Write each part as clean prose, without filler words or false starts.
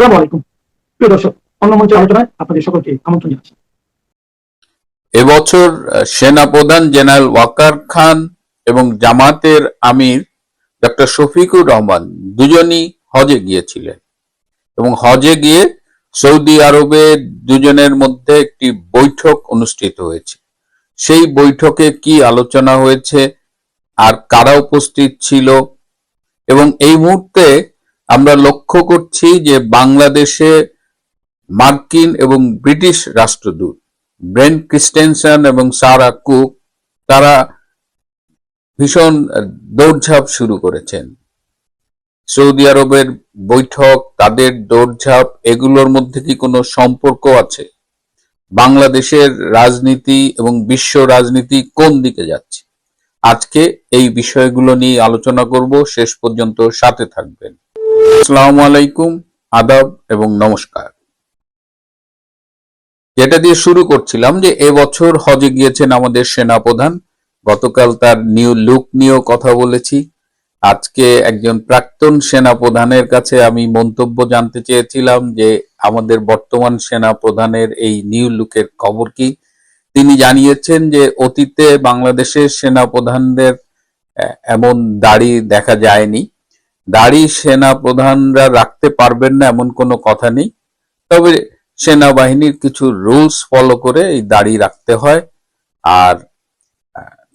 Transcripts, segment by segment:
আসসালামু আলাইকুম প্রিয় দর্শক, অন্য মঞ্চের আলোচনায় আপনাদের সকলকে আমন্ত্রণ জানাচ্ছি। এবছর সেনাপ্রধান জেনারেল ওয়াকার খান এবং জামাতের আমির ডক্টর শফিকুর রহমান দুজনই হজে গিয়েছিলেন এবং হজে গিয়ে সৌদি আরবে দুজনের মধ্যে একটি বৈঠক অনুষ্ঠিত হয়েছে। সেই বৈঠকে কি আলোচনা হয়েছে আর কারা উপস্থিত ছিল, এবং এই মুহূর্তে আমরা লক্ষ্য করছি যে বাংলাদেশে মার্কিন এবং ব্রিটিশ রাষ্ট্রদূত ব্রেন ক্রিস্টেনসন এবং সারা কুক তারা ভীষণ দৌড়ঝাঁপ শুরু করেছেন। সৌদি আরবের বৈঠক, তাদের দৌড়ঝাঁপ, এগুলোর মধ্যে কি কোনো সম্পর্ক আছে? বাংলাদেশের রাজনীতি এবং বিশ্ব রাজনীতি কোন দিকে যাচ্ছে? আজকে এই বিষয়গুলো নিয়ে আলোচনা করব, শেষ পর্যন্ত সাথে থাকবেন। আসসালামু আলাইকুম, আদাব এবং নমস্কার। যেটা দিয়ে শুরু করছিলাম যে এবছর হজে গিয়েছেন আমাদের সেনাপ্রধান। গতকাল তার নিউ লুক নিয়েও কথা বলেছি। আজকে একজন প্রাক্তন সেনাপ্রধানের কাছে আমি মন্তব্য জানতে চেয়েছিলাম যে আমাদের বর্তমান সেনাপ্রধানের এই নিউ লুকের খবর কি। তিনি জানিয়েছেন যে অতীতে বাংলাদেশের সেনাপ্রধানদের এমন দাড়ি দেখা যায়নি। দাড়ি সেনাপ্রধানরা রাখতে পারবেন না এমন কোনো কথা নেই, তবে সেনাবাহিনীর কিছু রুলস ফলো করে এই দাড়ি রাখতে হয়। আর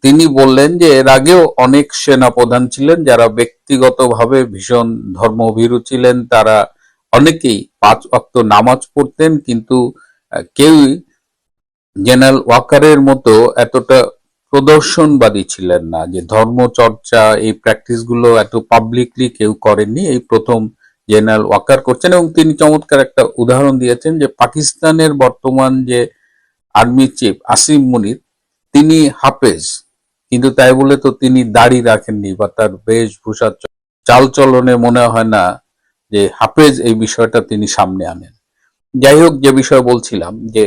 তিনি বললেন যে এর আগেও অনেক সেনাপ্রধান ছিলেন যারা ব্যক্তিগতভাবে ভীষণ ধর্মভীরু ছিলেন, তারা অনেকেই 5 ওয়াক্ত নামাজ পড়তেন, কিন্তু কেউই জেনারেল ওয়াকারের মতো এতটা প্রদর্শনবাদী ছিলেন না, যে ধর্মচর্চা এই প্র্যাকটিসগুলো এত পাবলিকলি কেউ করেননি। এই প্রথম জেনারেল ওয়াকার করছেন, এবং তিনি চমৎকার একটা উদাহরণ দিয়েছেন যে পাকিস্তানের বর্তমান যে আর্মি চিফ আসিম মুনির, তিনি হাফেজ, কিন্তু তাই বলে তো তিনি দাড়ি রাখেননি বা তার বেশভূষা চালচলনে মনে হয় না যে হাফেজ এই বিষয়টা তিনি সামনে আনেন। যাই হোক, যে বিষয় বলছিলাম যে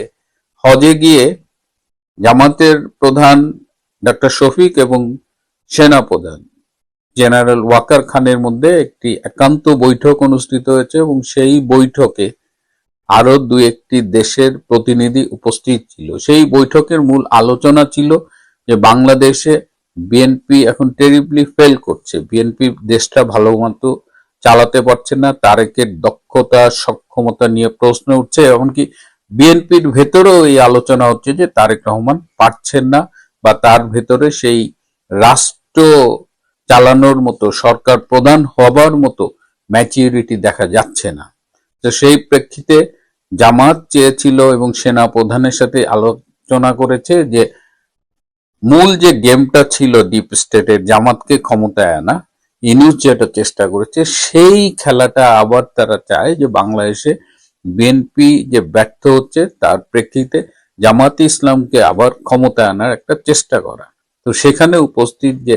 হজে গিয়ে জামাতের প্রধান ডক্টর শফিক এবং সেনাপ্রধান জেনারেল ওয়াকার খানের মধ্যে একটি একান্ত বৈঠক অনুষ্ঠিত হয়েছে, এবং সেই বৈঠকে আরো 2-1টি দেশের প্রতিনিধি উপস্থিত ছিল। সেই বৈঠকের মূল আলোচনা ছিল যে বাংলাদেশে বিএনপি এখন টেরিবলি ফেল করছে, বিএনপি দেশটা ভালো মতো চালাতে পারছে না, তারেকের দক্ষতা সক্ষমতা নিয়ে প্রশ্ন উঠছে। এমনকি বিএনপির ভেতরেও এই আলোচনা হচ্ছে যে তারেক রহমান পারছেন না, বা তার ভেতরে সেই রাষ্ট্র চালানোর মতো, সরকার প্রধান হবার মতো ম্যাচিউরিটি দেখা যাচ্ছে না। তো সেই প্রেক্ষিতে জামাত চেয়েছিল এবং সেনা প্রধানের সাথে আলোচনা করেছে যে মূল যে গেমটা ছিল ডিপ স্টেটের, জামাতকে ক্ষমতায় আনা, ইউনূস যেটা চেষ্টা করেছে, সেই খেলাটা আবার তারা চায় যে বাংলাদেশে বিএনপি যে ব্যর্থ হচ্ছে তার প্রেক্ষিতে জামাতে ইসলামকে আবার ক্ষমতায় আনার একটা চেষ্টা করা। তো সেখানে উপস্থিত যে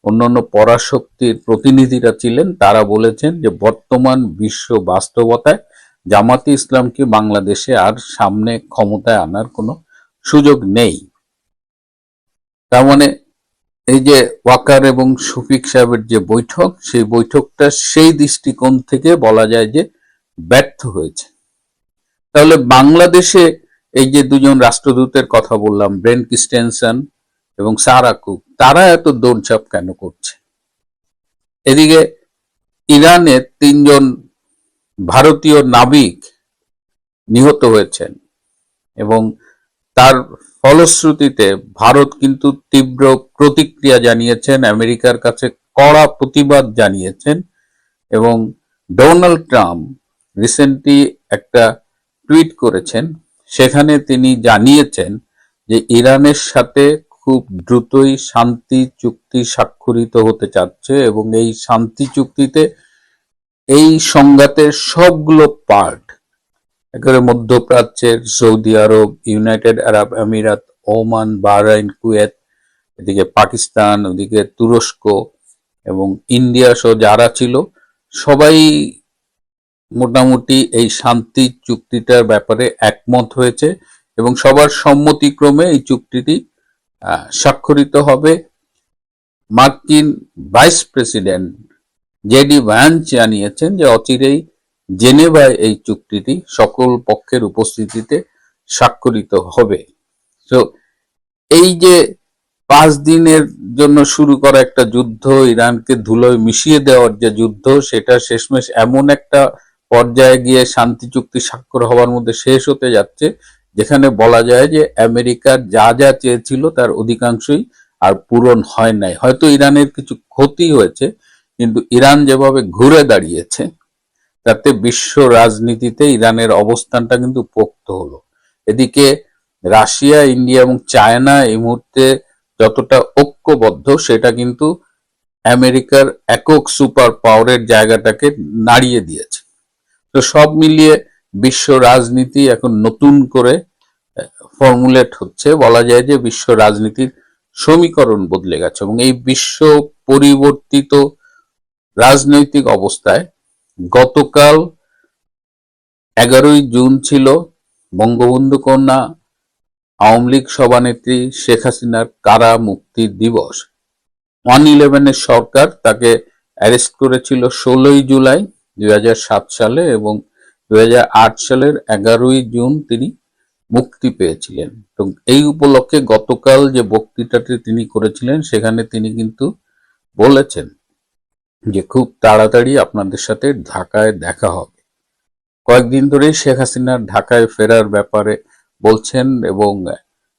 অন্যান্য পরাশক্তির প্রতিনিধিরা ছিলেন, তারা বলেছেন যে বর্তমান বিশ্ব বাস্তবতায় জামাতে ইসলামকে বাংলাদেশে আর সামনে ক্ষমতায় আনার কোনো সুযোগ নেই। তার মানে এই যে ওয়াকার এবং শফিক সাহেবের যে বৈঠক, সেই বৈঠকটা সেই দৃষ্টিকোণ থেকে বলা যায় যে ব্যর্থ হয়েছে। তাহলে বাংলাদেশে এই যে দুজন রাষ্ট্রদূতের কথা বললাম, ব্রেন ক্রিস্টেনসন এবং সারা কুক, তারা এত দৌড়ঝাঁপ কেন করছে? এদিকে ইরানের 3 জন ভারতীয় নাবিক নিহত হয়েছেন, এবং তার ফলশ্রুতিতে ভারত কিন্তু তীব্র প্রতিক্রিয়া জানিয়েছেন, আমেরিকার কাছে কড়া প্রতিবাদ জানিয়েছেন। এবং ডোনাল্ড ট্রাম্প রিসেন্টলি একটা টুইট করেছেন, সেখানে তিনি জানিয়েছেন যে ইরানের সাথে খুব দ্রুতই শান্তি চুক্তি স্বাক্ষরিত হতে যাচ্ছে, এবং এই শান্তি চুক্তিতে এই সংঘাতের সবগুলো পার্ট, একেবারে মধ্যপ্রাচ্যের সৌদি আরব, ইউনাইটেড আরব আমিরাত, ওমান, বাহরাইন, কুয়েত, এদিকে পাকিস্তান, ওদিকে তুরস্ক এবং ইন্ডিয়া সহ যারা ছিল, সবাই মোটামুটি এই শান্তি চুক্তিটার ব্যাপারে একমত হয়েছে, এবং সবার সম্মতিক্রমে এই চুক্তিটি স্বাক্ষরিত হবে। মার্কিন ভাইস প্রেসিডেন্ট জেডি ভ্যান্স জানিয়েছেন যে অচিরেই জেনেভায় এই চুক্তিটি সকল পক্ষের উপস্থিতিতে স্বাক্ষরিত হবে। তো এই যে 5 দিনের জন্য শুরু করা একটা যুদ্ধ, ইরানকে ধুলোয় মিশিয়ে দেওয়ার যে যুদ্ধ, সেটা শেষমেশ এমন একটা পর্যায়ে গিয়ে শান্তি চুক্তি স্বাক্ষর হওয়ার মধ্যে শেষ হতে যাচ্ছে, যেখানে বলা যায় যে আমেরিকার যা যা চেয়েছিল তার অধিকাংশই আর পূরণ হয় নাই। হয়তো ইরানের কিছু ক্ষতি হয়েছে, কিন্তু ইরান যেভাবে ঘুরে দাঁড়িয়েছে, তাতে বিশ্ব রাজনীতিতে ইরানের অবস্থানটা কিন্তু পোক্ত হলো। এদিকে রাশিয়া, ইন্ডিয়া এবং চায়না এই মুহূর্তে যতটা ঐক্যবদ্ধ, সেটা কিন্তু আমেরিকার একক সুপার পাওয়ারের জায়গাটাকে নাড়িয়ে দিয়েছে। তো সব মিলিয়ে বিশ্ব রাজনীতি এখন নতুন করে ফর্মুলেট হচ্ছে। বলা যায় যে বিশ্ব রাজনীতির সমীকরণ বদলে গেছে, এবং এই বিশ্ব পরিবর্তিত রাজনৈতিক অবস্থায় গতকাল 11ই জুন ছিল বঙ্গবন্ধু কন্যা আওয়ামী লীগ সভানেত্রী শেখ হাসিনার কারা মুক্তির দিবস। 111 সরকার তাকে অ্যারেস্ট করেছিল 16ই জুলাই 2007 সালে, এবং 2008 সালের 11ই জুন তিনি মুক্তি পেয়েছিলেন। তো এই উপলক্ষে গতকাল যে বক্তৃতাটি তিনি করেছিলেন, সেখানে তিনি কিন্তু বলেছেন যে খুব তাড়াতাড়ি আপনাদের সাথে ঢাকায় দেখা হবে। কয়েকদিন ধরেই শেখ হাসিনার ঢাকায় ফেরার ব্যাপারে বলছেন, এবং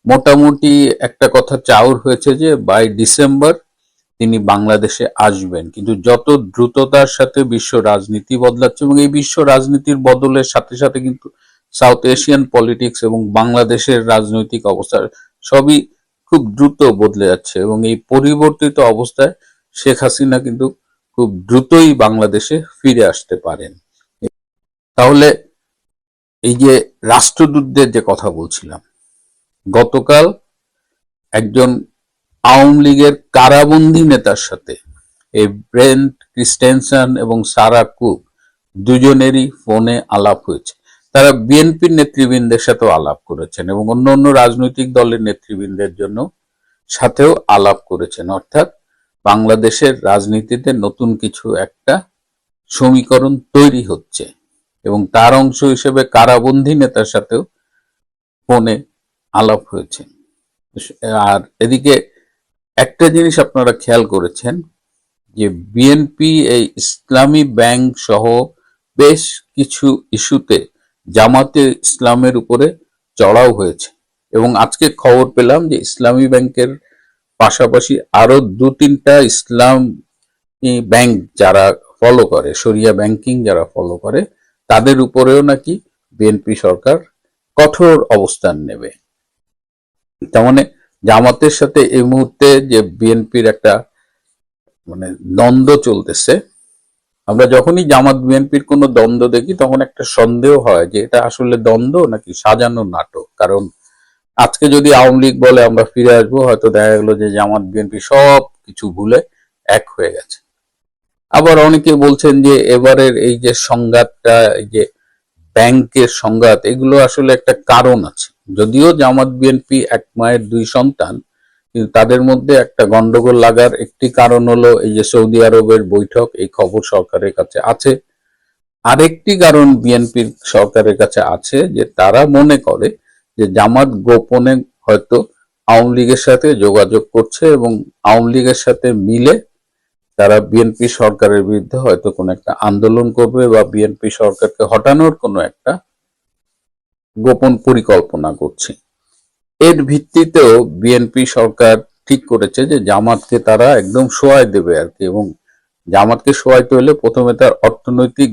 মোটামুটি একটা কথা চাউর হয়েছে যে বাই ডিসেম্বর তিনি বাংলাদেশে আসবেন। কিন্তু যত দ্রুততার সাথে বিশ্ব রাজনীতি বদলাচ্ছে, এবং এই বিশ্ব রাজনীতির বদলের সাথে সাথে কিন্তু সাউথ এশিয়ান পলিটিক্স এবং বাংলাদেশের রাজনৈতিক অবস্থা সবই খুব দ্রুত বদলে যাচ্ছে, এবং এই পরিবর্তিত অবস্থায় শেখ হাসিনা কিন্তু খুব দ্রুতই বাংলাদেশে ফিরে আসতে পারেন। তাহলে এই যে রাষ্ট্রদূতদের যে কথা বলছিলাম, গতকাল একজন আওয়ামী লীগের কারাবন্দী নেতার সাথে এই ব্রেন্ট ক্রিস্টেনসন এবং সারা কুক দুজনেরই ফোনে আলাপ হয়েছে। তারা বিএনপির নেতৃবৃন্দের সাথেও আলাপ করেছেন, এবং অন্য অন্য রাজনৈতিক দলের নেতৃবৃন্দের জন্য সাথেও আলাপ করেছেন। অর্থাৎ বাংলাদেশের রাজনীতিতে নতুন কিছু একটা সমীকরণ তৈরি হচ্ছে, এবং তার অংশ হিসেবে কারাবন্দী নেতার সাথেও ফোনে আলাপ হয়েছে। আর এদিকে একটা জিনিস আপনারা খেয়াল করেছেন যে বিএনপি এই ইসলামী ব্যাংক সহ বেশ কিছু ইস্যুতে জামাতে ইসলামের উপরে চড়াও হয়েছে, এবং আজকে খবর পেলাম যে ইসলামী ব্যাংকের পাশাপাশি আরো 2-3টা ইসলামী ব্যাংক যারা ফলো করে, শরিয়া ব্যাংকিং যারা ফলো করে, তাদের উপরেও নাকি বিএনপি সরকার কঠোর অবস্থান নেবে। তার মানে জামাতের সাথে এই মুহূর্তে যে বিএনপির একটা দ্বন্দ্ব চলতেছে, আমরা যখনই জামাত বিএনপির কোনো দ্বন্দ্ব দেখি তখন একটা সন্দেহ হয় যে এটা আসলে দ্বন্দ্ব নাকি সাজানো নাটক। কারণ আজকে যদি আওয়ামী লীগ বলে আমরা ফিরে আসবো, হয়তো দেখা গেল যে জামাত বিএনপি সব কিছু ভুলে এক হয়ে গেছে। আবার অনেকে বলছেন যে এবারের এই যে সংঘাতটা, এই যে ব্যাংকের সংঘাত, এগুলো আসলে একটা কারণ আছে। যদিও জামাত বিএনপি এক মায়ের দুই সন্তান, কিন্তু তাদের মধ্যে একটা গন্ডগোল লাগার একটি কারণ হলো এই যে সৌদি আরবের বৈঠক, এই খবর সরকারের কাছে আছে। আরেকটি কারণ বিএনপির সরকারের কাছে আছে, যে তারা মনে করে যে জামাত গোপনে হয়তো আওয়ামী লীগের সাথে যোগাযোগ করছে, এবং আওয়ামী লীগের সাথে মিলে তারা বিএনপি সরকারের বিরুদ্ধে হয়তো কোনো একটা আন্দোলন করবে, বা বিএনপি সরকারকে হটানোর কোনো একটা গোপন পরিকল্পনা করছে। এর ভিত্তিতেও বিএনপি সরকার ঠিক করেছে যে জামাতকে তারা একদম সহায় দেবে আর কি, এবং জামাতকে সহায়তে হলে প্রথমে তার অর্থনৈতিক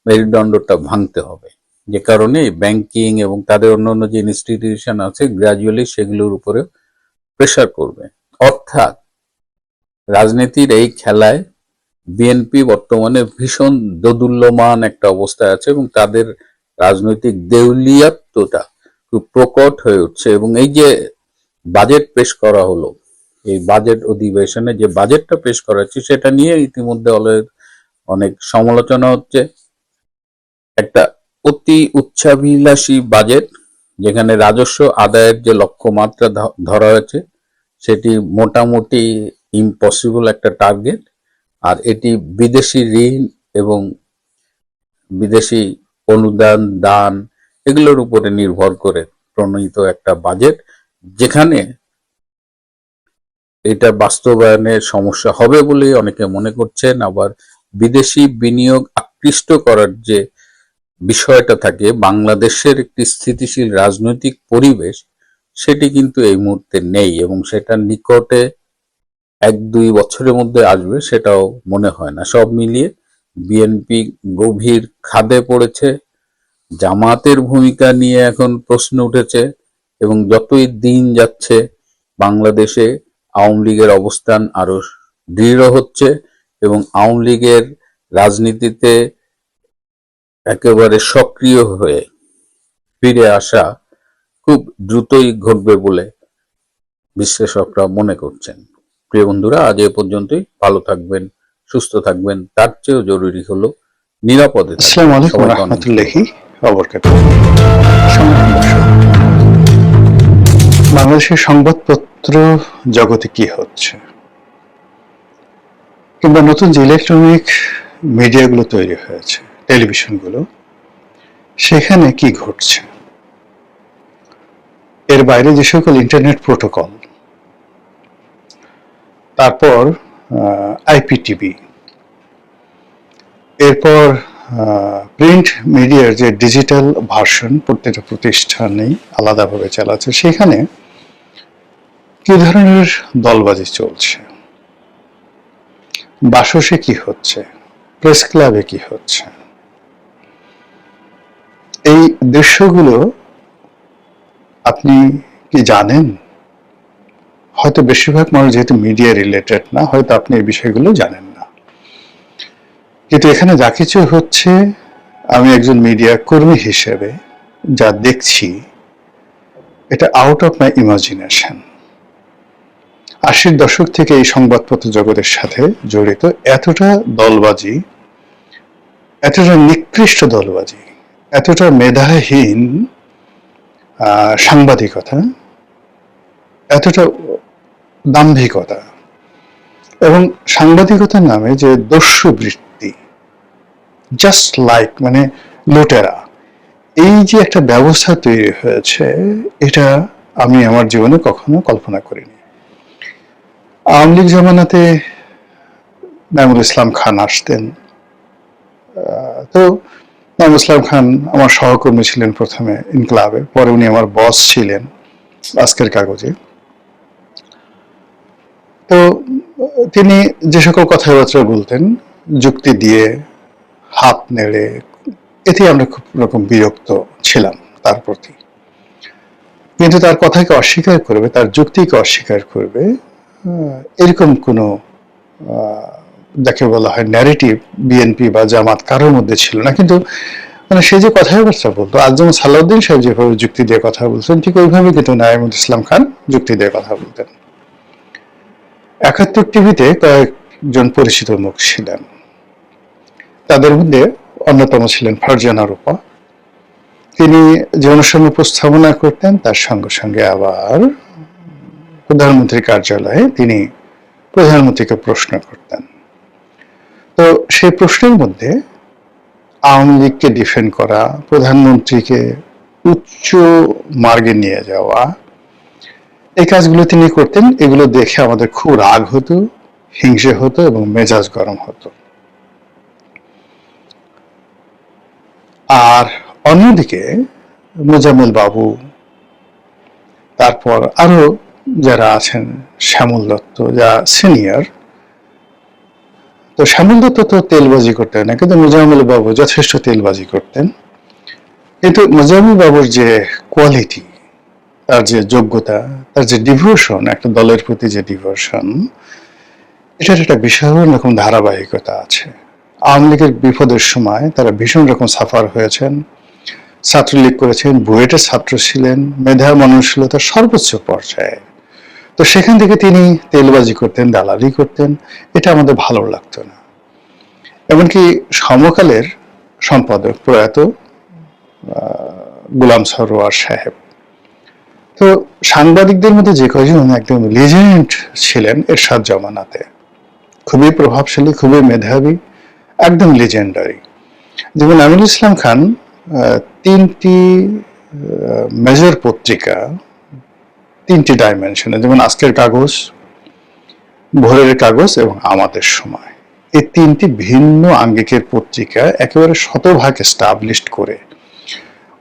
মেরুদণ্ডটা ভাঙতে হবে, যে কারণে ব্যাংকিং এবং তাদের অন্যান্য যে ইনস্টিটিউশন আছে গ্রাজুয়ালি সেগুলোর উপরে প্রেসার করবে। অর্থাৎ রাজনীতির এই খেলায় বিএনপি বর্তমানে ভীষণ দোদুল্যমান একটা অবস্থায় আছে, এবং তাদের রাজনৈতিক দেউলিয়াত্বটা খুব প্রকট হয়ে উঠছে। এবং এই যে বাজেট পেশ করা হলো, এই বাজেট অধিবেশনে যে বাজেটটা পেশ করা হচ্ছে, সেটা নিয়ে ইতিমধ্যে অনেক সমালোচনা হচ্ছে। একটা অতি উচ্চাভিলাষী বাজেট, যেখানে রাজস্ব আদায়ের যে লক্ষ্যমাত্রা ধরা হয়েছে সেটি মোটামুটি ইম্পসিবল একটা টার্গেট। আর এটি বিদেশি ঋণ এবং বিদেশি অনুদান, দান এগুলোর উপরে নির্ভর করে প্রণীত একটা বাজেট, যেখানে এটা বাস্তবায়নের সমস্যা হবে বলেই অনেকে মনে করছেন। আবার বিদেশি বিনিয়োগ আকৃষ্ট করার যে বিষয়টা থাকে, বাংলাদেশের একটি স্থিতিশীল রাজনৈতিক পরিবেশ সেটি কিন্তু এই মুহূর্তে নেই, এবং সেটা নিকটে 1-2 বছরের মধ্যে আসবে সেটাও মনে হয় না। সব মিলিয়ে বিএনপি গভীর খাদে পড়েছে। জামাতের ভূমিকা নিয়ে এখন প্রশ্ন উঠেছে, এবং যতই দিন যাচ্ছে বাংলাদেশে আওয়ামী লীগের অবস্থান আরো দৃঢ় হচ্ছে, এবং আওয়ামী লীগের রাজনীতিতে একেবারে সক্রিয় হয়ে ফিরে আসা খুব দ্রুতই ঘটবে বলে বিশ্লেষকরা মনে করছেন। প্রিয় বন্ধুরা, আজ এ পর্যন্তই। ভালো থাকবেন, সুস্থ থাকবেন, তার চেয়েও জরুরি হলো নিরাপদে থাকবেন। আসসালামু আলাইকুম সবাইকে অনেক রহমতুল্লাহি ওয়াবারাকাতুহু। বাংলাদেশের সংবাদপত্র জগতে কি হচ্ছে, কিংবা নতুন যে ইলেকট্রনিক মিডিয়াগুলো তৈরি হয়েছে, টেলিভিশনগুলো, সেখানে কি ঘটছে, এর বাইরে যে সকল ইন্টারনেট প্রোটোকল, তারপর আইপিটিভি, এরপর প্রিন্ট মিডিয়ার যে ডিজিটাল ভার্সন প্রত্যেকটা প্রতিষ্ঠানেই আলাদাভাবে চালাচ্ছে, সেখানে কি ধরনের দলবাজি চলছে, বাসসে কি হচ্ছে, প্রেস ক্লাবে কি হচ্ছে, এই দৃশ্যগুলো আপনি কি জানেন? হয়তো বেশিরভাগ মানুষ যেহেতু মিডিয়া রিলেটেড না, হয়তো আপনি এই বিষয়গুলো জানেন না। কিন্তু এখানে যা কিছু হচ্ছে, আমি একজন মিডিয়া কর্মী হিসেবে যা দেখছি, এটা আউট অফ মাই ইমাজিনেশন। 80-র দশক থেকে এই সংবাদপত্র জগতের সাথে জড়িত এতটা দলবাজি, এতটা নিকৃষ্ট দলবাজি, এতটা মেধাহীন সাংবাদিকতা, এতটা দাম্ভিকতা, এবং সাংবাদিকতার নামে যে দস্যু বৃত্তি, জাস্ট লাইক মানে লুটেরা, এই যে একটা ব্যবস্থা তৈরি হয়েছে, এটা আমি আমার জীবনে কখনো কল্পনা করিনি। আওয়ামী লীগ জমানাতে নাঈমুল ইসলাম খান আসতেন, তো নাঈমুল ইসলাম খান আমার সহকর্মী ছিলেন প্রথমে ইনকলাবে, পরে উনি আমার বস ছিলেন আজকের কাগজে। তো তিনি যে সকল কথাবার্তা বলতেন, যুক্তি দিয়ে, হাত নেড়ে, এতে আমরা খুব রকম বিরক্ত ছিলাম তার প্রতি। কিন্তু তার কথাকে অস্বীকার করবে, তার যুক্তিকে অস্বীকার করবে, এরকম কোনো যাকে বলা হয় ন্যারেটিভ বিএনপি বা জামাত কারোর মধ্যে ছিল না। কিন্তু মানে সে যে কথাবার্তা বলতো, আজ যেমন সালাউদ্দিন সাহেব যেভাবে যুক্তি দিয়ে কথা বলতেন, ঠিক ওইভাবে কিন্তু নাঈমুল ইসলাম খান যুক্তি দিয়ে কথা বলতেন। 71 টিভিতে কয়েকজন পরিচিত মুখ ছিলেন, তাদের মধ্যে অন্যতম ছিলেন ফারজানা রূপা। তিনি যে অনুষ্ঠান উপস্থাপনা করতেন, তার সঙ্গে সঙ্গে আবার প্রধানমন্ত্রীর কার্যালয়ে তিনি প্রধানমন্ত্রীকে প্রশ্ন করতেন। তো সেই প্রশ্নের মধ্যে আওয়ামী লীগকে ডিফেন্ড করা, প্রধানমন্ত্রীকে উচ্চ মার্গে নিয়ে যাওয়া, এই কাজগুলো তিনি করতেন। এগুলো দেখে আমাদের খুব রাগ হতো, হিংসে হতো এবং মেজাজ গরম হতো। আর অন্যদিকে মোজাম্মেল বাবু, তারপর আরো যারা আছেন, শ্যামল দত্ত যা সিনিয়র, তো শ্যামল দত্ত তো তেলবাজি করতেন না, কিন্তু মোজাম্মেল বাবু যথেষ্ট তেলবাজি করতেন। কিন্তু মোজাম্মেল বাবুর যে কোয়ালিটি, তার যে যোগ্যতা, তার যে ডিভোশন, একটা দলের প্রতি যে ডিভোশন, এটার একটা ভীষণ রকম ধারাবাহিকতা আছে। আওয়ামী লীগের বিপদের সময় তারা ভীষণ রকম সাফার হয়েছেন, ছাত্রলীগ করেছেন, বুয়েটের ছাত্র ছিলেন, মেধা মননশীলতার সর্বোচ্চ পর্যায়ে। তো সেখান থেকে তিনি তেলবাজি করতেন, দালালি করতেন, এটা আমাদের ভালো লাগতো না। এমনকি সমকালের সম্পাদক প্রয়াত গোলাম সরোয়ার সাহেব, তো সাংবাদিকদের মধ্যে যে কয়জন একদম লিজেন্ড ছিলেন এরশাদ জমানাতে, খুবই প্রভাবশালী, খুবই মেধাবী, একদম লিজেন্ডারি, যেমন আমিনুল ইসলাম খান তিনটি মেজর পত্রিকা, তিনটি ডাইমেনশনে, যেমন আজকের কাগজ, ভোরের কাগজ এবং আমাদের সময়, এই তিনটি ভিন্ন আঙ্গিকের পত্রিকা একেবারে শতভাগ এস্টাবলিশড করে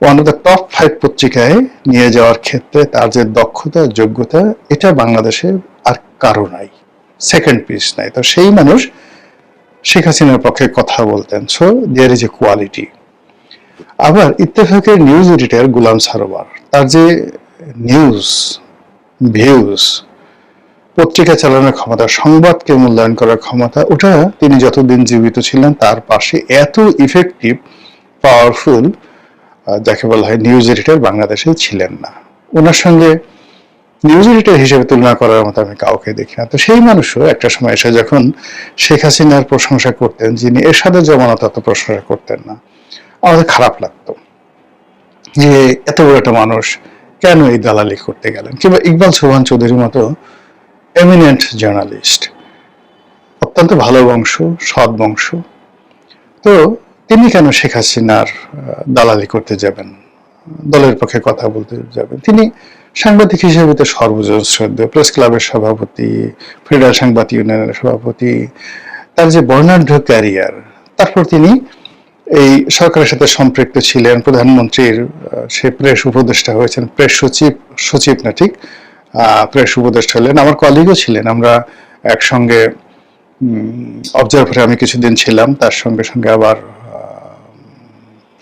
ওয়ান অফ দ্য টপ 5 পত্রিকায় নিয়ে যাওয়ার ক্ষেত্রে তার যে দক্ষতা, যোগ্যতা, এটা বাংলাদেশে আর কারো নাই, সেকেন্ড পিস নাই। তো সেই মানুষ শেখ হাসিনার পক্ষে কথা বলতেন। So there is a quality. আবার ইত্তেফাকের নিউজ এডিটর গোলাম সারোয়ার, তার যে নিউজ ভিউজ, পত্রিকা চালানোর ক্ষমতা, সংবাদকে মূল্যায়ন করার ক্ষমতা, ওটা তিনি যতদিন জীবিত ছিলেন তার পাশে এত ইফেক্টিভ, পাওয়ারফুল, যাকে বলা হয় নিউজ এডিটর, বাংলাদেশে ছিলেন না। ওনার সঙ্গে নিউজ এডিটর হিসেবে তুলনা করার মতো আমি কাউকে দেখি না। তো সেই মানুষও একটা সময় এসে যখন শেখ হাসিনার প্রশংসা করতেন, যিনি এরশাদের জমানত এত প্রশংসা করতেন না, আমাদের খারাপ লাগতো যে এত বড় একটা মানুষ কেন এই দালালি করতে গেলেন। কিংবা ইকবাল সোবহান চৌধুরীর মতো এমিনেন্ট জার্নালিস্ট, অত্যন্ত ভালো বংশ, সৎ বংশ, তো তিনি কেন শেখ হাসিনার দালালি করতে যাবেন, দলের পক্ষে কথা বলতে যাবেন? তিনি সাংবাদিক হিসেবে তো সর্বজন শ্রদ্ধেয়, প্রেস ক্লাবের সভাপতি, ফেডারেল সাংবাদিক ইউনিয়নের সভাপতি, তার যে বর্ণাঢ্য ক্যারিয়ার, তারপর তিনি এই সরকারের সাথে সম্পৃক্ত ছিলেন, প্রধানমন্ত্রীর সে প্রেস উপদেষ্টা হয়েছেন, প্রেস সচিব না ঠিক, প্রেস উপদেষ্টা হলেন। আমার কলিগও ছিলেন, আমরা একসঙ্গে অবজারভারে আমি কিছুদিন ছিলাম, তার সঙ্গে সঙ্গে আবার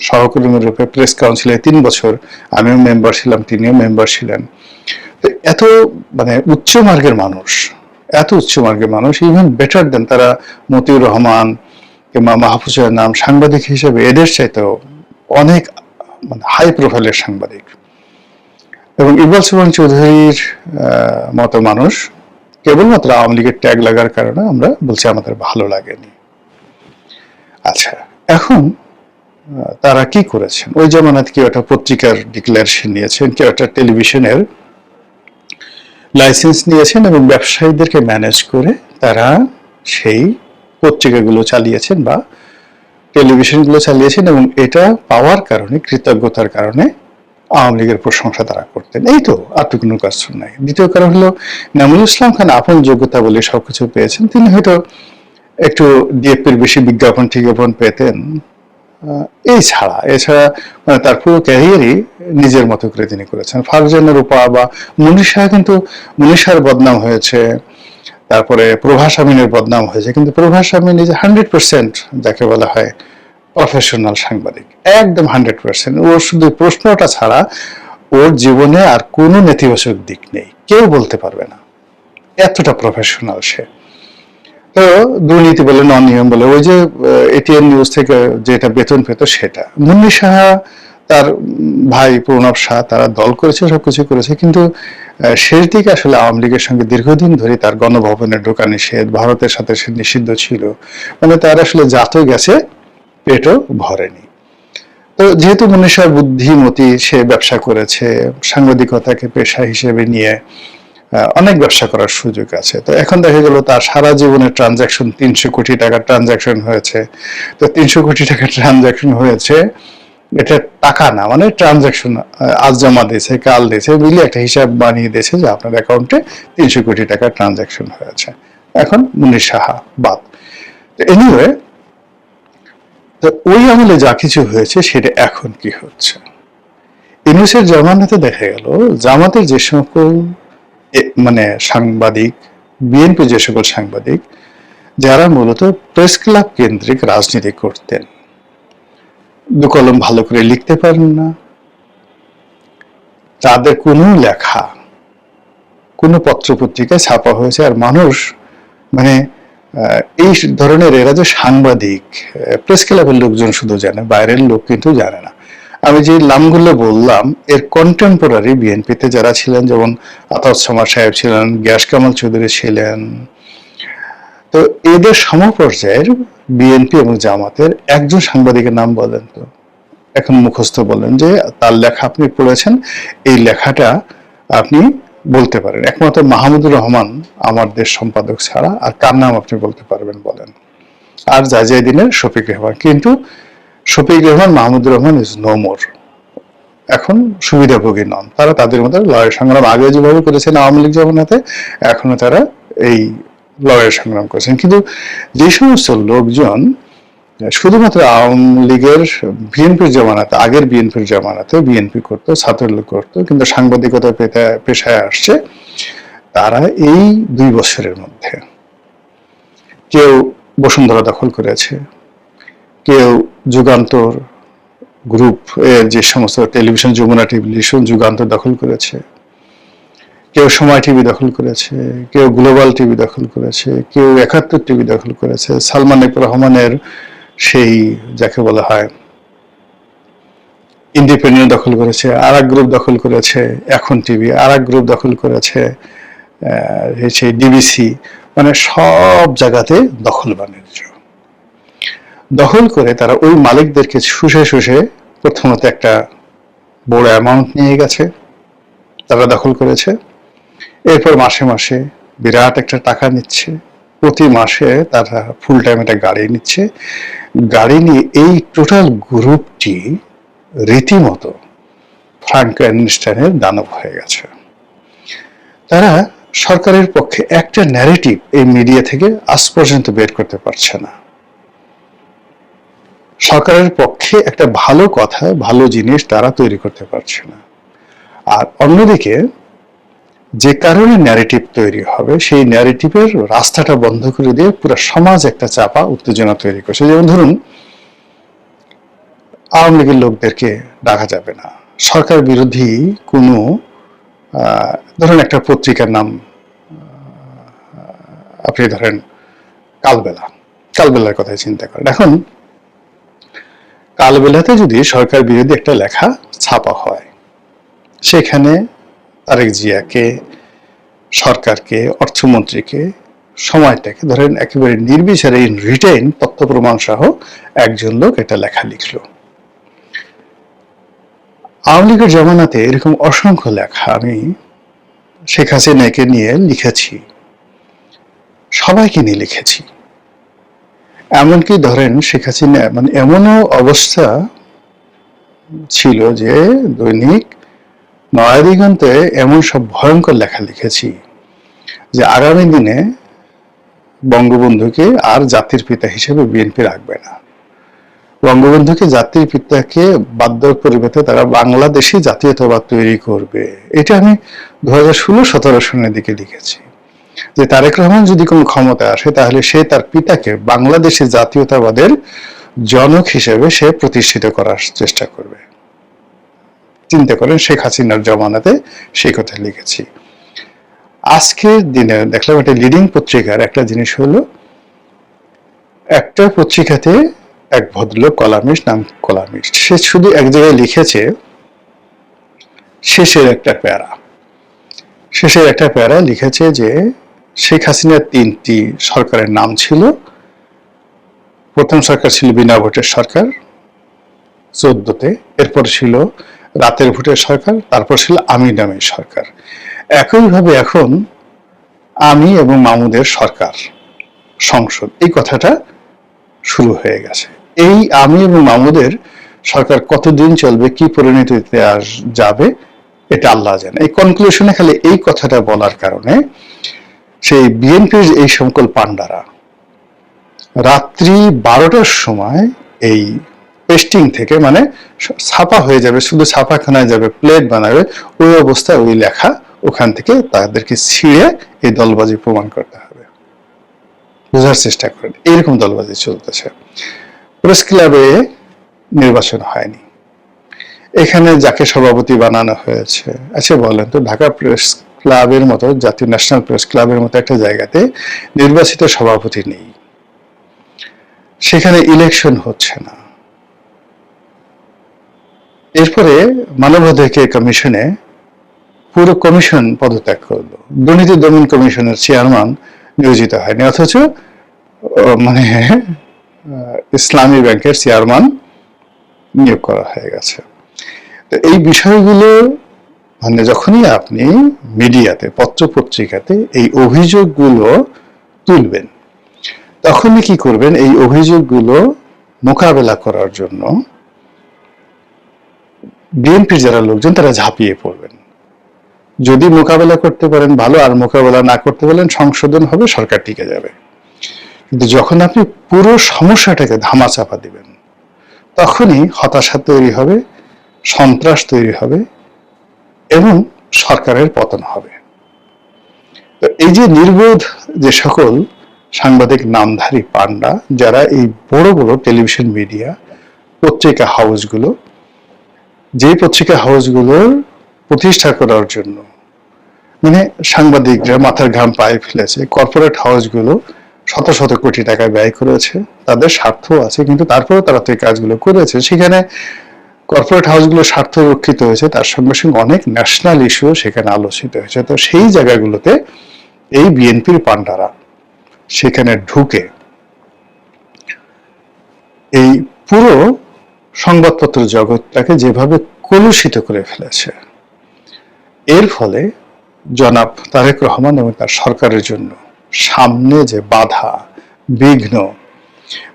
সহকর্মী রূপে প্রেস কাউন্সিলে 3 বছর আমিও মেম্বার ছিলাম, তিনিও মেম্বার ছিলেন। তো এত মানে উচ্চ মার্গের মানুষ, এত উচ্চ মার্গের মানুষ, ইভেন বেটার দেন তারা মতিউর রহমান কিংবা মাহফুজের নাম, সাংবাদিক হিসেবে এদের চাইতেও অনেক মানে হাই প্রোফাইলের সাংবাদিক। এবং ইকবাল সোবহান চৌধুরীর মতো মানুষ কেবলমাত্র আওয়ামী লীগের ট্যাগ লাগার কারণে আমরা বলছি আমাদের ভালো লাগেনি। আচ্ছা, এখন তারা কি করেছেন? ওই জামানাতে কেউ একটা পত্রিকার ডিক্লারেশন নিয়েছেন, কেউ একটা টেলিভিশনের লাইসেন্স নিয়েছেন এবং ব্যবসায়ীদেরকে ম্যানেজ করে তারা সেই পত্রিকাগুলো চালিয়েছেন বা টেলিভিশনগুলো চালিয়েছেন, এবং এটা পাওয়ার কারণে, কৃতজ্ঞতার কারণে আওয়ামী লীগের প্রশংসা তারা করতেন। এই তো, আর তো কোনো কাজ নাই। দ্বিতীয় কারণ হলো নামুল ইসলাম খান আপন যোগ্যতা বলে সবকিছু পেয়েছেন, তিনি হয়তো একটু ডিএপির বেশি বিজ্ঞাপন টিজ্ঞাপন পেতেন, এছাড়া মানে তার পুরো ক্যারিয়ারই নিজের মতো করে তিনি করেছেন। ফারজানা রূপা বা মুনিশা, কিন্তু মুনিশার বদনাম হয়েছে, তারপরে প্রভাস আমিনের বদনাম হয়েছে, কিন্তু প্রভাস আমিন নিজে 100% যাকে বলা হয় প্রফেশনাল সাংবাদিক, একদম 100%। ওর শুধু প্রশ্নটা ছাড়া ওর জীবনে আর কোনো নেতিবাচক দিক নেই, কেউ বলতে পারবে না, এতটা প্রফেশনাল সে। তো দুর্নীতি বলে, অনিয়ম বলে, ওই যে এটিএন নিউজ থেকে যেটা বেতন পেত সেটা। মুন্নি সাহা, তার ভাই প্রণব শাহ, তারা দল করেছে, সবকিছু করেছে, কিন্তু শেষ দিকে আসলে আওয়ামী লীগের সঙ্গে দীর্ঘদিন ধরে তার গণভবনে ঢোকা নিষেধ, ভারতের সাথে সে নিষিদ্ধ ছিল, মানে তার আসলে জাতও গেছে, পেটও ভরেনি। তো যেহেতু মনীষার বুদ্ধিমতী, সে ব্যবসা করেছে, সাংবাদিকতাকে পেশা হিসেবে নিয়ে অনেক ব্যবসা করার সুযোগ আছে। তো এখন দেখা গেল তার সারা জীবনের ট্রানজাকশন 300 কোটি টাকার ট্রানজাকশন হয়েছে। তো 300 কোটি টাকার ট্রানজাকশন হয়েছে, এটা টাকা না, মানে ট্রানজাকশন, আজ জমা দিয়েছে, কাল দিয়েছে, মিলিয়ে একটা হিসাব বানিয়ে দিয়েছে যে আপনার অ্যাকাউন্টে 300 কোটি টাকার ট্রানজাকশন হয়েছে। এখন মুনির সাহা বাদ। এনিওয়ে, তো ওই আমলে যা কিছু হয়েছে সেটা এখন কি হচ্ছে? ইউনূসের জামানাতে দেখা গেল জামাতের যে সকল মানে সাংবাদিক, বিএনপি যে সকল সাংবাদিক যারা মূলত প্রেস ক্লাব কেন্দ্রিক রাজনীতি করতেন, দু কলম ভালো করে লিখতে পারেন না, তাদের কোনো লেখা কোনো পত্রপত্রিকায় ছাপা হয়েছে, আর মানুষ মানে এই ধরনের, এরা যে সাংবাদিক, প্রেস ক্লাবের লোকজন শুধু জানে, বাইরের লোক কিন্তু জানে না। আমি যে নামগুলো বললাম এর কন্টেম্পোরারি বিএনপিতে যারা ছিলেন, যেমন আতাউর সামাদ সাহেব ছিলেন, গিয়াস কামাল চৌধুরী ছিলেন, তো এদের সমপর্যায়ের বিএনপি এবং জামাতের একজন সাংবাদিকের নাম বলেন তো, এখন মুখস্থ বলেন যে তার লেখা আপনি পড়েছেন, এই লেখাটা আপনি বলতে পারেন। একমাত্র মাহমুদুর রহমান আমার দেশ সম্পাদক ছাড়া আর কার নাম আপনি বলতে পারবেন বলেন? আর জাজিয়াদিনের শফিক রেহমান। কিন্তু Shafiq Rahman, Mahmudur Rahman is no more, এখন সুবিধাভোগী নন। তারা তাদের মতো লড়াই সংগ্রাম আগে যেভাবে করেছেন আওয়ামী লীগ জমানাতে, এখনো তারা এই লড়াই সংগ্রাম করেছেন। কিন্তু যে সমস্ত লোকজন শুধুমাত্র আওয়ামী লীগের বিএনপির জমানাতে, আগের বিএনপির জমানাতে বিএনপি করতো, ছাত্রলীগ করতো, কিন্তু সাংবাদিকতা পেশায় আসছে, তারা এই 2 বছরের মধ্যে কেউ বসুন্ধরা দখল করেছে, কেউ যুগান্তর গ্রুপ এর যে সমস্ত টেলিভিশন, যমুনা টেলিভিশন, যুগান্তর দখল করেছে, কেউ সময় টিভি দখল করেছে, কেউ গ্লোবাল টিভি দখল করেছে, কেউ 71 টিভি দখল করেছে, সালমান এফ রহমানের সেই যাকে বলা হয় ইন্ডিপেন্ডেন্ট দখল করেছে, আর এক গ্রুপ দখল করেছে এখন টিভি, আর এক গ্রুপ দখল করেছে সেই ডিবিসি, মানে সব জায়গাতে দখল বাণিজ্য। দখল করে তারা ওই মালিকদেরকে শুষে প্রথমত একটা বড় অ্যামাউন্ট নিয়ে গেছে, তারা দখল করেছে। এরপর মাসে মাসে বিরাট একটা টাকা নিচ্ছে, প্রতি মাসে তারা ফুল টাইম একটা গাড়ি নিচ্ছে। গাড়ি নিয়ে এই টোটাল গ্রুপটি রীতিমতো ফ্রাঙ্কেনস্টাইনের দানব হয়ে গেছে। তারা সরকারের পক্ষে একটা ন্যারেটিভ এই মিডিয়া থেকে আজ পর্যন্ত বের করতে পারছে না। সরকারের পক্ষে একটা ভালো কথা, ভালো জিনিস তারা তৈরি করতে পারছে না। আর অন্যদিকে যে কারণে ন্যারেটিভ তৈরি হবে, সেই ন্যারেটিভের রাস্তাটা বন্ধ করে দিয়ে পুরো সমাজ একটা চাপা উত্তেজনা তৈরি করছে। যেমন ধরুন, আওয়ামী লীগের লোকদেরকে ডাকা যাবে না, সরকার বিরোধী কোনো ধরেন একটা পত্রিকার নাম আপনি ধরেন কালবেলার কথাই চিন্তা করেন। এখন কালবেলাতে যদি সরকার বিরোধী একটা লেখা ছাপা হয়, সেখানে তারেক জিয়াকে, সরকারকে, অর্থমন্ত্রীকে, সময়টাকে ধরেন একেবারে নির্বিচারে রিটেইন তথ্য প্রমাণ সহ একজন লোক একটা লেখা লিখলো। আওয়ামী লীগের জমানাতে এরকম অসংখ্য লেখা আমি শেখ হাসিনাকে নিয়ে লিখেছি, সবাইকে নিয়ে লিখেছি। এমনকি ধরেন শেখ হাসিনা মানে এমনও অবস্থা ছিল যে দৈনিক নয়াদিগন্তে এমন সব ভয়ঙ্কর লেখা লিখেছি যে আগামী দিনে বঙ্গবন্ধুকে আর জাতির পিতা হিসেবে বিএনপি রাখবে না, বঙ্গবন্ধুকে জাতির পিতাকে বাদ দেওয়ার পরিবর্তে তারা বাংলাদেশি জাতীয়তাবাদ তৈরি করবে। এটা আমি 2016-17 সনের দিকে লিখেছি যে তারেক রহমান যদি কোনো ক্ষমতা আসে, তাহলে সে তার পিতাকে বাংলাদেশি জাতীয়তাবাদের জনক হিসেবে সে প্রতিষ্ঠিত করার চেষ্টা করবে। চিন্তা করেন, শেখ হাসিনার জমানাতে সেই কথা লিখেছি। আজকের দিনে দেখলাম একটা লিডিং পত্রিকার একটা জিনিস হলো, একটা পত্রিকাতে এক ভদ্রলোক কলামিস্ট, নাম কলামিস্ট, সে শুধু এক জায়গায় লিখেছে শেষের একটা প্যারা লিখেছে যে শেখ হাসিনার 3টি সরকারের নাম ছিল। প্রথম সরকার ছিল বিনা ভোটের সরকার 14-তে, এরপর ছিল রাতের ভোটের সরকার, তারপর ছিল আমি নামের সরকার। একইভাবে এখন আমি এবং মামুদের সরকার, সংসদ, এই কথাটা শুরু হয়ে গেছে। এই আমি এবং মামুদের সরকার কতদিন চলবে, কি পরিণতিতে যাবে, এটা আল্লাহ জানে। এই কনক্লুশনে খালি এই কথাটা বলার কারণে সেই বিএনপির এই সকল পান্ডারা রাত্রি 12টার সময় এই পেস্টিং থেকে, মানে ছাপা হয়ে যাবে, শুধু ছাপাখানায় যাবে, প্লেট বানাবে, ওই অবস্থায় ওই লেখা ওখান থেকে তাদেরকে ছিঁড়ে এই দলবাজি প্রমাণ করতে হবে। বোঝার চেষ্টা করেন, এইরকম দলবাজি চলতেছে। প্রেস ক্লাবে নির্বাচন হয়নি, এখানে যাকে সভাপতি বানানো হয়েছে, আচ্ছা বলেন তো, ঢাকা প্রেস ক্লাবের মতো, জাতীয় ন্যাশনাল প্রেস ক্লাবের মতো একটা জায়গাতে নির্বাচিত সভাপতি নেই, সেখানে ইলেকশন হচ্ছে না। এরপরে মানবাধিকার কমিশনে পুরো কমিশন পদত্যাগ করলো, দুর্নীতি দমন কমিশনের চেয়ারম্যান নিয়োজিত হয়নি, অথচ মানে ইসলামী ব্যাংকের চেয়ারম্যান নিয়োগ করা হয়ে গেছে। তো এই বিষয়গুলো মানে যখনই আপনি মিডিয়াতে, পত্র পত্রিকাতে এই অভিযোগগুলো তুলবেন, তখনই কি করবেন, এই অভিযোগগুলো মোকাবেলা করার জন্য বিএনপির যারা লোকজন তারা ঝাঁপিয়ে পড়বেন। যদি মোকাবেলা করতে পারেন ভালো, আর মোকাবেলা না করতে পারেন সংশোধন হবে, সরকার টিকে যাবে। কিন্তু যখন আপনি পুরো সমস্যাটাকে ধামাচাপা দিবেন, তখনই হতাশা তৈরি হবে, সন্ত্রাস তৈরি হবে এবং সরকারের পতন হবে। তো এই যে নির্বোধ যে সকল সাংবাদিক নামধারী পান্ডা, যারা এই বড় বড় টেলিভিশন মিডিয়া পত্রিকা হাউসগুলো, যে পত্রিকা হাউসগুলোর প্রতিষ্ঠা করার জন্য মানে সাংবাদিকরা মাথার ঘাম পায়ে ফেলেছে, কর্পোরেট হাউসগুলো শত শত কোটি টাকা ব্যয় করেছে, তাদের স্বার্থ আছে, কিন্তু তারপরেও তারা তো এই কাজগুলো করেছে। সেখানে কর্পোরেট হাউসগুলোর স্বার্থ রক্ষিত হয়েছে, তার সঙ্গে সঙ্গে অনেক ন্যাশনাল ইস্যু সেখানে আলোচিত হয়েছে। তো সেই জায়গাগুলোতে এই বিএনপির পান্ডারা সেখানে ঢুকে এই পুরো সংবাদপত্র জগৎটাকে যেভাবে কলুষিত করে ফেলেছে, এর ফলে জনাব তারেক রহমান এবং তার সরকারের জন্য সামনে যে বাধা বিঘ্ন,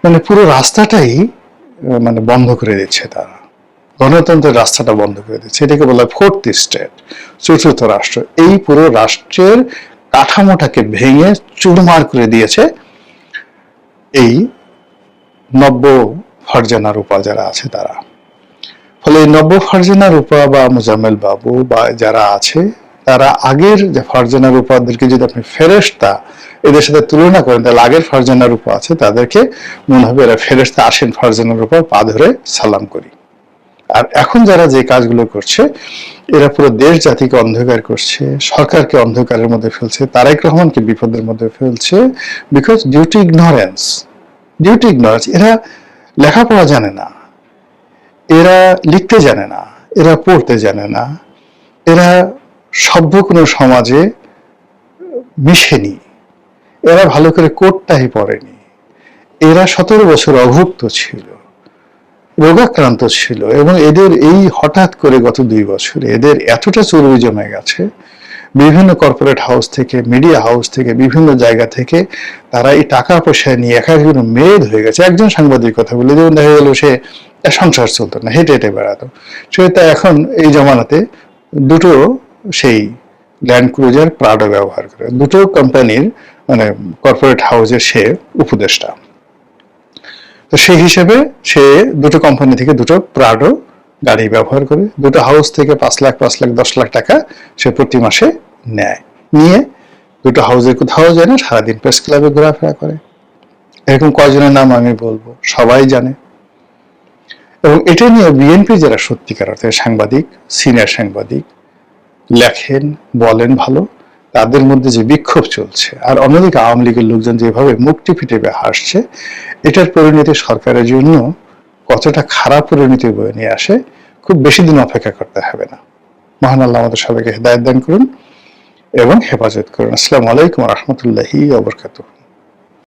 মানে পুরো রাস্তাটাই মানে বন্ধ করে দিচ্ছে। তারা গণতন্ত্রের রাস্তাটা বন্ধ করে দিচ্ছে। এটাকে বলা হয় ফোর্থ স্টেট, চতুর্থ রাষ্ট্র। এই পুরো রাষ্ট্রের কাঠামোটাকে ভেঙে চুরমার করে দিয়েছে এই নব্য ফারজানা রূপা যারা আছে তারা। ফলে এই নব্য ফারজানা রূপা বা মোজাম্মেল বাবু বা যারা আছে, তারা আগের যে ফারজানা রূপাদেরকে যদি আপনি ফেরেশতা এদের সাথে তুলনা করেন, তাহলে আগের ফারজানা রূপা আছে তাদেরকে মনে হবে এরা ফেরেশতা, আসেন ফারজানা রূপা, পা ধরে সালাম করি। আর এখন যারা যে কাজগুলো করছে, এরা পুরো দেশ জাতিকে অন্ধকার করছে, সরকারকে অন্ধকারের মধ্যে ফেলছে, তারেক রহমানকে বিপদের মধ্যে ফেলছে, বিকজ ডিউ টু ইগনোরেন্স। এরা লেখাপড়া জানে না, এরা লিখতে জানে না, এরা পড়তে জানে না, এরা সভ্য কোনো সমাজে মিশেনি, এরা ভালো করে কোটটাই পড়েনি, এরা 17 বছর অভুক্ত ছিল, রোগাক্রান্ত ছিল, এবং এদের এই হঠাৎ করে গত 2 বছরে এদের এতটা চর্বি জমে গেছে, বিভিন্ন কর্পোরেট হাউস থেকে, মিডিয়া হাউস থেকে, বিভিন্ন জায়গা থেকে তারা এই টাকা পয়সা নিয়ে একাধিক মেদ হয়ে গেছে। একজন সাংবাদিক কথা বলে, যেমন দেখা গেল সে সংসার চলতো না, হেঁটে হেঁটে বেড়াতো, সে তা এখন এই জমানাতে দুটো সেই ল্যান্ড ক্রুজার প্রাডো ব্যবহার করে, দুটো কোম্পানির মানে কর্পোরেট হাউসের সে উপদেষ্টা। তো সেই হিসেবে সে দুটো কোম্পানি থেকে দুটো প্রাডো গাড়ি ব্যবহার করে, দুটো হাউস থেকে 5 লাখ 10 লাখ টাকা সে প্রতি মাসে নেয়, নিয়ে দুটো হাউসে কোথাও যায় না, সারাদিন প্রেস ক্লাবে ঘোরাফেরা করে। এরকম কয়জনের নাম আমি বলবো, সবাই জানে। এবং এটা নিয়ে বিএনপি যারা সত্যিকার অর্থে সাংবাদিক, সিনিয়র সাংবাদিক, লেখেন বলেন ভালো, তাদের মধ্যে যে বিক্ষোভ চলছে, আর অন্যদিকে আওয়ামী লীগের লোকজন যেভাবে মুখ টিপে টিপে হাসছে, এটার পরিণতি সরকারের জন্য কতটা খারাপ পরিণতি বয়ে নিয়ে আসে, খুব বেশি দিন অপেক্ষা করতে হবে না। মহান আল্লাহ আমাদের সবাইকে হেদায়েত দান করুন এবং হেফাজত করুন। আসসালামু আলাইকুম ওয়া রাহমাতুল্লাহি ওয়া বারাকাতুহু।